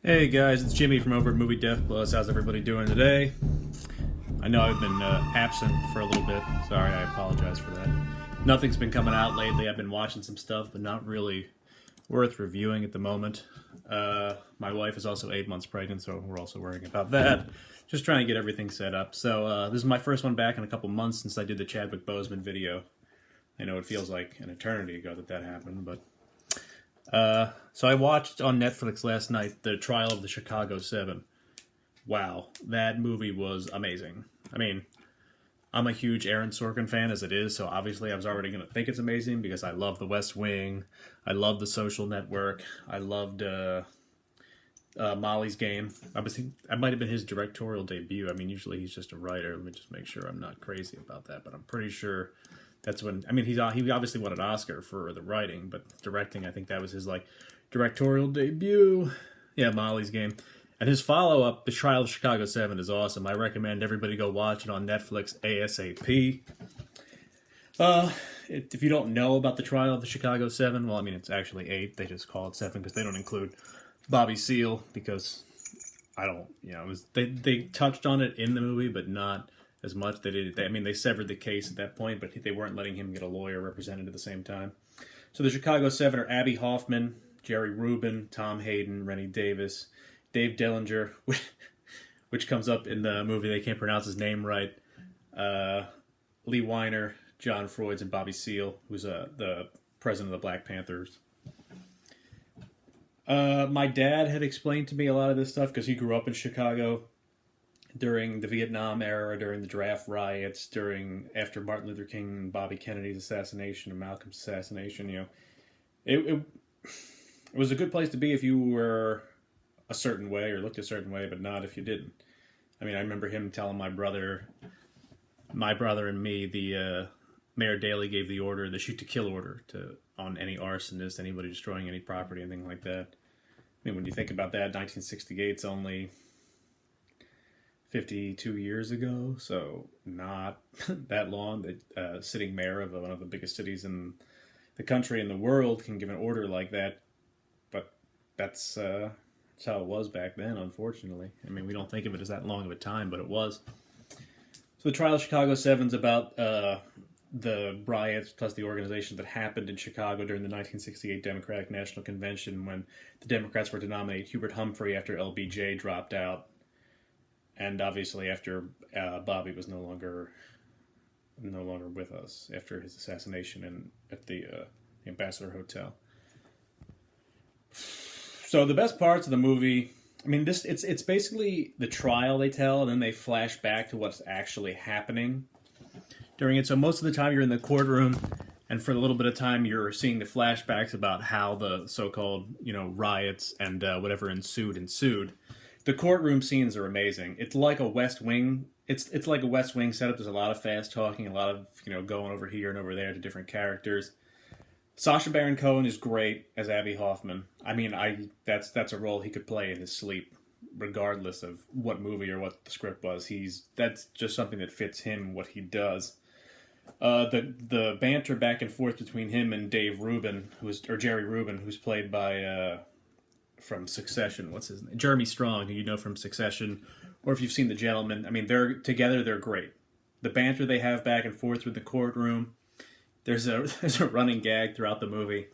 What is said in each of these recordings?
Hey guys, it's Jimmy from over at Movie Death Plus. How's everybody doing today? I know I've been absent for a little bit. Sorry, I apologize for that. Nothing's been coming out lately. I've been watching some stuff, but not really worth reviewing at the moment. My wife is also 8 months pregnant, so we're also worrying about that. Just trying to get everything set up. So this is my first one back in a couple months since I did the Chadwick Boseman video. I know it feels like an eternity ago that happened, but... So I watched on Netflix last night The Trial of the Chicago 7. Wow, that movie was amazing. I mean, I'm a huge Aaron Sorkin fan as it is, so obviously I was already going to think it's amazing because I love The West Wing, I love The Social Network, I loved Molly's Game. I might have been his directorial debut. I mean, usually he's just a writer. Let me just make sure I'm not crazy about that, but I'm pretty sure... That's when, I mean, he obviously won an Oscar for the writing, but directing, I think that was his, directorial debut. Yeah, Molly's Game. And his follow-up, The Trial of Chicago 7, is awesome. I recommend everybody go watch it on Netflix ASAP. If you don't know about The Trial of the Chicago 7, well, I mean, it's actually 8. They just call it 7 because they don't include Bobby Seale because, they touched on it in the movie, but not... as much. They severed the case at that point, but they weren't letting him get a lawyer represented at the same time. So the Chicago 7 are Abby Hoffman, Jerry Rubin, Tom Hayden, Rennie Davis, Dave Dellinger, which comes up in the movie. They can't pronounce his name right. Lee Weiner, John Freuds, and Bobby Seale, who's the president of the Black Panthers. My dad had explained to me a lot of this stuff because he grew up in Chicago during the Vietnam era, during the draft riots, after Martin Luther King and Bobby Kennedy's assassination and Malcolm's assassination. It was a good place to be if you were a certain way or looked a certain way, but not if you didn't. I mean, I remember him telling my brother and me, the Mayor Daley gave the order, the shoot-to-kill order, on any arsonist, anybody destroying any property, anything like that. I mean, when you think about that, 1968's only 52 years ago, so not that long. The sitting mayor of one of the biggest cities in the country and the world can give an order like that, but that's how it was back then, unfortunately. I mean, we don't think of it as that long of a time, but it was. So the Trial of Chicago 7's about the riots plus the organization that happened in Chicago during the 1968 Democratic National Convention when the Democrats were to nominate Hubert Humphrey after LBJ dropped out. And obviously, after Bobby was no longer with us after his assassination at the Ambassador Hotel. So the best parts of the movie, I mean, it's basically the trial they tell, and then they flash back to what's actually happening during it. So most of the time you're in the courtroom, and for a little bit of time you're seeing the flashbacks about how the so-called riots and whatever ensued. The courtroom scenes are amazing. It's like a West Wing. It's like a West Wing setup. There's a lot of fast talking, a lot of going over here and over there to different characters. Sacha Baron Cohen is great as Abby Hoffman. I mean, that's a role he could play in his sleep, regardless of what movie or what the script was. That's just something that fits him, what he does. The banter back and forth between him and Jerry Rubin, who's played by. From Succession, what's his name? Jeremy Strong, who you know from Succession, or if you've seen The Gentleman. I mean, they're great. The banter they have back and forth with the courtroom. There's a running gag throughout the movie.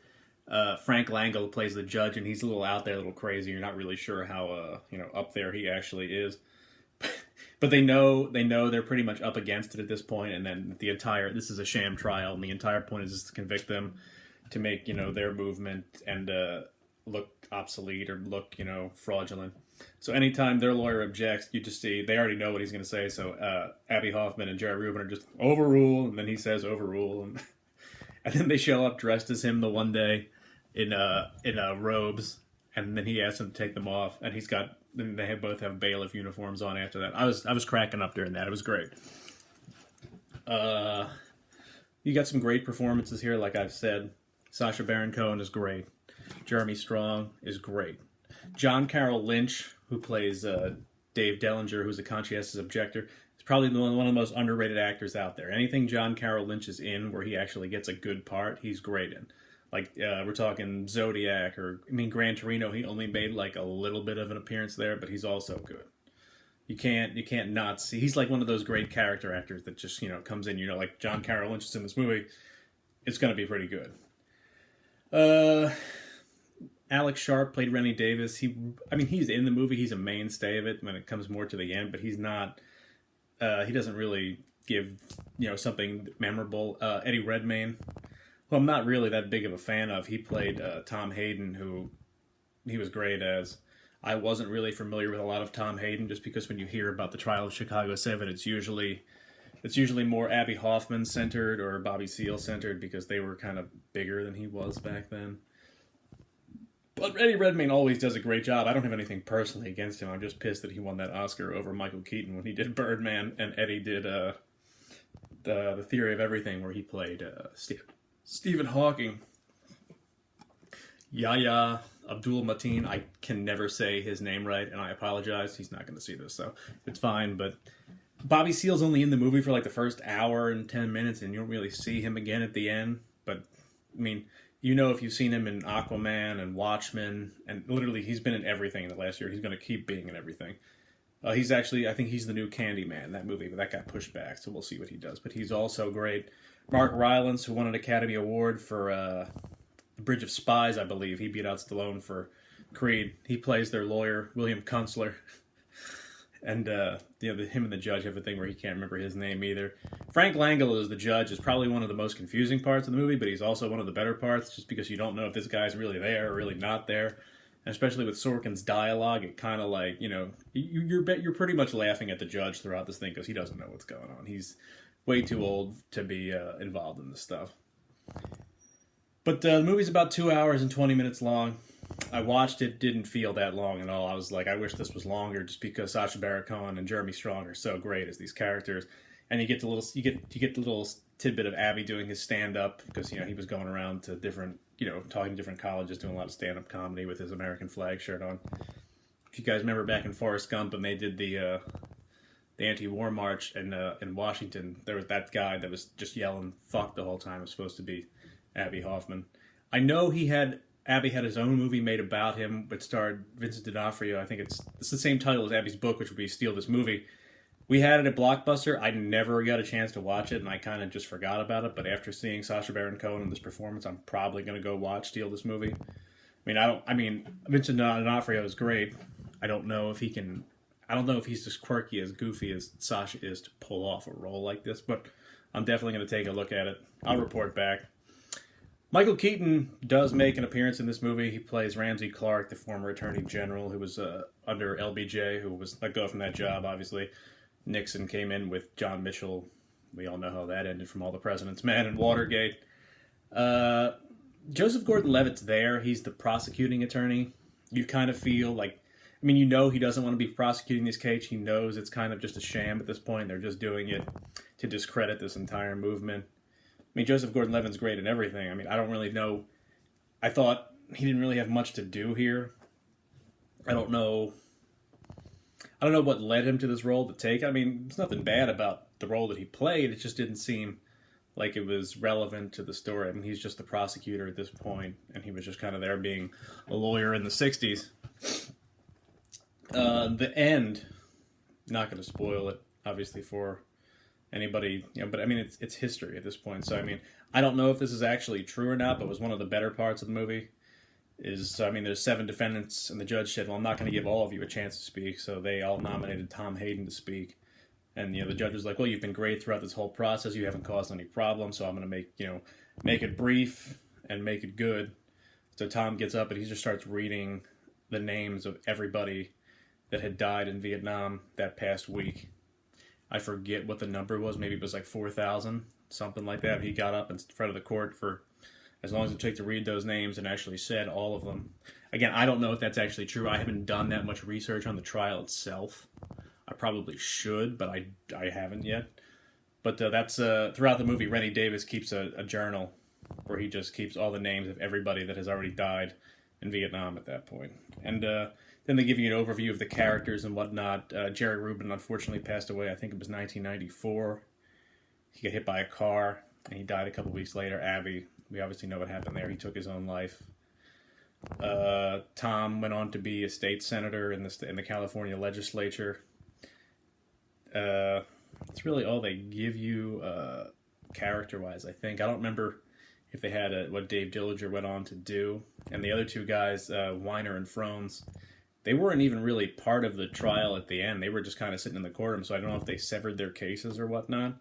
Frank Langell plays the judge, and he's a little out there, a little crazy. You're not really sure how up there he actually is. But they know they're pretty much up against it at this point, and then this is a sham trial, and the entire point is just to convict them, to make their movement and look obsolete or look fraudulent. So anytime their lawyer objects, you just see they already know what he's going to say. So Abby Hoffman and Jerry Rubin are just overrule, and then he says overrule, and then they show up dressed as him the one day in robes, and then he asks them to take them off, and they both have bailiff uniforms on after that. I was cracking up during that. It was great. You got some great performances here, like I've said. Sacha Baron Cohen is great. Jeremy Strong is great. John Carroll Lynch, who plays Dave Dellinger, who's a conscientious objector, is probably one of the most underrated actors out there. Anything John Carroll Lynch is in where he actually gets a good part, he's great in. Like we're talking Zodiac, or I mean Gran Torino. He only made like a little bit of an appearance there, but he's also good. You can't not see. He's like one of those great character actors that just comes in. Like John Carroll Lynch is in this movie. It's going to be pretty good. Alex Sharp played Rennie Davis. He's in the movie. He's a mainstay of it when it comes more to the end, but he's not. He doesn't really give something memorable. Eddie Redmayne, who I'm not really that big of a fan of. He played Tom Hayden, who he was great as. I wasn't really familiar with a lot of Tom Hayden, just because when you hear about the trial of Chicago 7, it's usually more Abby Hoffman centered or Bobby Seale centered, because they were kind of bigger than he was back then. But Eddie Redmayne always does a great job. I don't have anything personally against him. I'm just pissed that he won that Oscar over Michael Keaton when he did Birdman, and Eddie did the Theory of Everything, where he played Stephen Hawking. Yahya Abdul Mateen. I can never say his name right, and I apologize. He's not going to see this, so it's fine. But Bobby Seale's only in the movie for like the first hour and 10 minutes, and you don't really see him again at the end. But, I mean, if you've seen him in Aquaman and Watchmen, and literally he's been in everything in the last year. He's going to keep being in everything. I think he's the new Candyman in that movie, but that got pushed back, so we'll see what he does. But he's also great. Mark Rylance, who won an Academy Award for The Bridge of Spies, I believe. He beat out Stallone for Creed. He plays their lawyer, William Kunstler. And him and the judge have a thing where he can't remember his name either. Frank Langella as the judge is probably one of the most confusing parts of the movie, but he's also one of the better parts, just because you don't know if this guy's really there or really not there. And especially with Sorkin's dialogue, it kind of like, you're pretty much laughing at the judge throughout this thing, because he doesn't know what's going on. He's way too old to be involved in this stuff. But the movie's about 2 hours and 20 minutes long. I watched it, didn't feel that long at all. I was like, I wish this was longer, just because Sacha Baron Cohen and Jeremy Strong are so great as these characters. And you get the little tidbit of Abby doing his stand up, because he was going around to different talking to different colleges, doing a lot of stand up comedy with his American flag shirt on. If you guys remember back in Forrest Gump, when they did the anti-war march in Washington, there was that guy that was just yelling "fuck" the whole time. It was supposed to be Abby Hoffman. I know Abby had his own movie made about him, which starred Vincent D'Onofrio. I think it's the same title as Abby's book, which would be Steal This Movie. We had it at Blockbuster. I never got a chance to watch it, and I kind of just forgot about it. But after seeing Sacha Baron Cohen in this performance, I'm probably going to go watch Steal This Movie. Vincent D'Onofrio is great. I don't know if he's as quirky, as goofy as Sacha is to pull off a role like this, but I'm definitely going to take a look at it. I'll report back. Michael Keaton does make an appearance in this movie. He plays Ramsey Clark, the former Attorney General, who was under LBJ, who was let go from that job, obviously. Nixon came in with John Mitchell. We all know how that ended, from All the President's Men and Watergate. Joseph Gordon-Levitt's there. He's the prosecuting attorney. You kind of feel like, he doesn't want to be prosecuting this case. He knows it's kind of just a sham at this point. They're just doing it to discredit this entire movement. Joseph Gordon-Levitt's great in everything. I don't really know. I thought he didn't really have much to do here. I don't know what led him to this role to take. There's nothing bad about the role that he played. It just didn't seem like it was relevant to the story. He's just the prosecutor at this point, and he was just kind of there being a lawyer in the 60s. The end, not going to spoil it, obviously, for anybody, but it's history at this point. So I don't know if this is actually true or not, but it was one of the better parts of the movie. There's 7 defendants, and the judge said, well, I'm not going to give all of you a chance to speak, so they all nominated Tom Hayden to speak. And the judge was like, well, you've been great throughout this whole process, you haven't caused any problems, so I'm going to make it brief and make it good. So Tom gets up and he just starts reading the names of everybody that had died in Vietnam that past week. I forget what the number was. Maybe it was like 4,000, something like that. He got up in front of the court for as long as it took to read those names and actually said all of them. Again, I don't know if that's actually true. I haven't done that much research on the trial itself. I probably should, but I haven't yet. But that's throughout the movie, Rennie Davis keeps a journal where he just keeps all the names of everybody that has already died in Vietnam at that point. And then they give you an overview of the characters and whatnot. Jerry Rubin unfortunately passed away. I think it was 1994. He got hit by a car, and he died a couple weeks later. Abby We obviously know what happened there. He took his own life. Tom went on to be a state senator in the California legislature. It's really all they give you character-wise, I think. I don't remember if they had what Dave Dillinger went on to do. And the other two guys, Weiner and Frones, they weren't even really part of the trial at the end. They were just kind of sitting in the courtroom, so I don't know if they severed their cases or whatnot.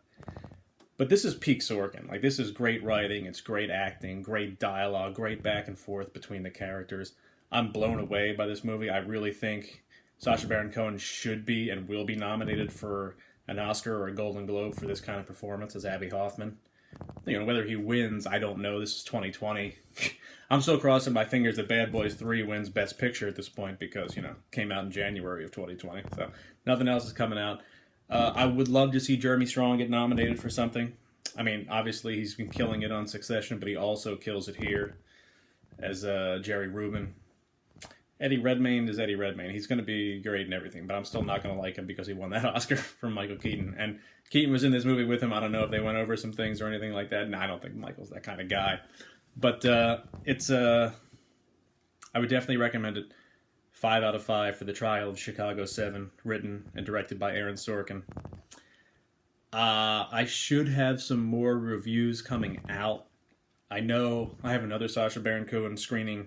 But this is peak Sorkin. Like, this is great writing, it's great acting, great dialogue, great back and forth between the characters. I'm blown away by this movie. I really think Sacha Baron Cohen should be and will be nominated for an Oscar or a Golden Globe for this kind of performance as Abby Hoffman. You know, whether he wins, I don't know. This is 2020. I'm still crossing my fingers that Bad Boys 3 wins Best Picture at this point because, you know, came out in January of 2020. So nothing else is coming out. I would love to see Jeremy Strong get nominated for something. I mean, obviously he's been killing it on Succession, but he also kills it here as Jerry Rubin. Eddie Redmayne is Eddie Redmayne. He's going to be great and everything, but I'm still not going to like him because he won that Oscar from Michael Keaton. And Keaton was in this movie with him. I don't know if they went over some things or anything like that. No, I don't think Michael's that kind of guy. But it's I would definitely recommend it. 5 out of 5 for The Trial of Chicago 7, written and directed by Aaron Sorkin. I should have some more reviews coming out. I know I have another Sacha Baron Cohen screening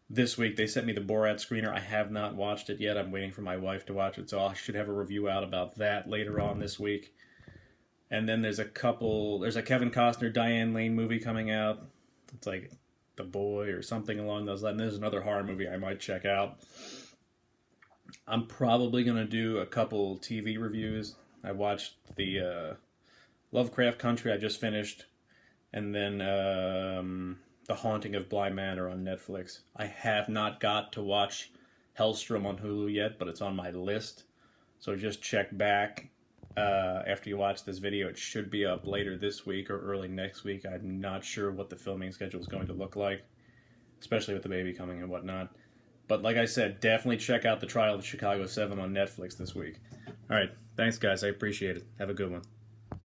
this week. They sent me the Borat screener. I have not watched it yet. I'm waiting for my wife to watch it, so I should have a review out about that later on this week. And then there's a Kevin Costner, Diane Lane movie coming out. It's like The Boy or something along those lines. There's another horror movie I might check out. I'm probably going to do a couple TV reviews. I watched the Lovecraft Country I just finished, and then The Haunting of Bly Manor on Netflix. I have not got to watch Hellstrom on Hulu yet, but it's on my list. So just check back after you watch this video. It should be up later this week or early next week. I'm not sure what the filming schedule is going to look like, especially with the baby coming and whatnot. But like I said, definitely check out The Trial of Chicago 7 on Netflix this week. All right, thanks guys. I appreciate it. Have a good one.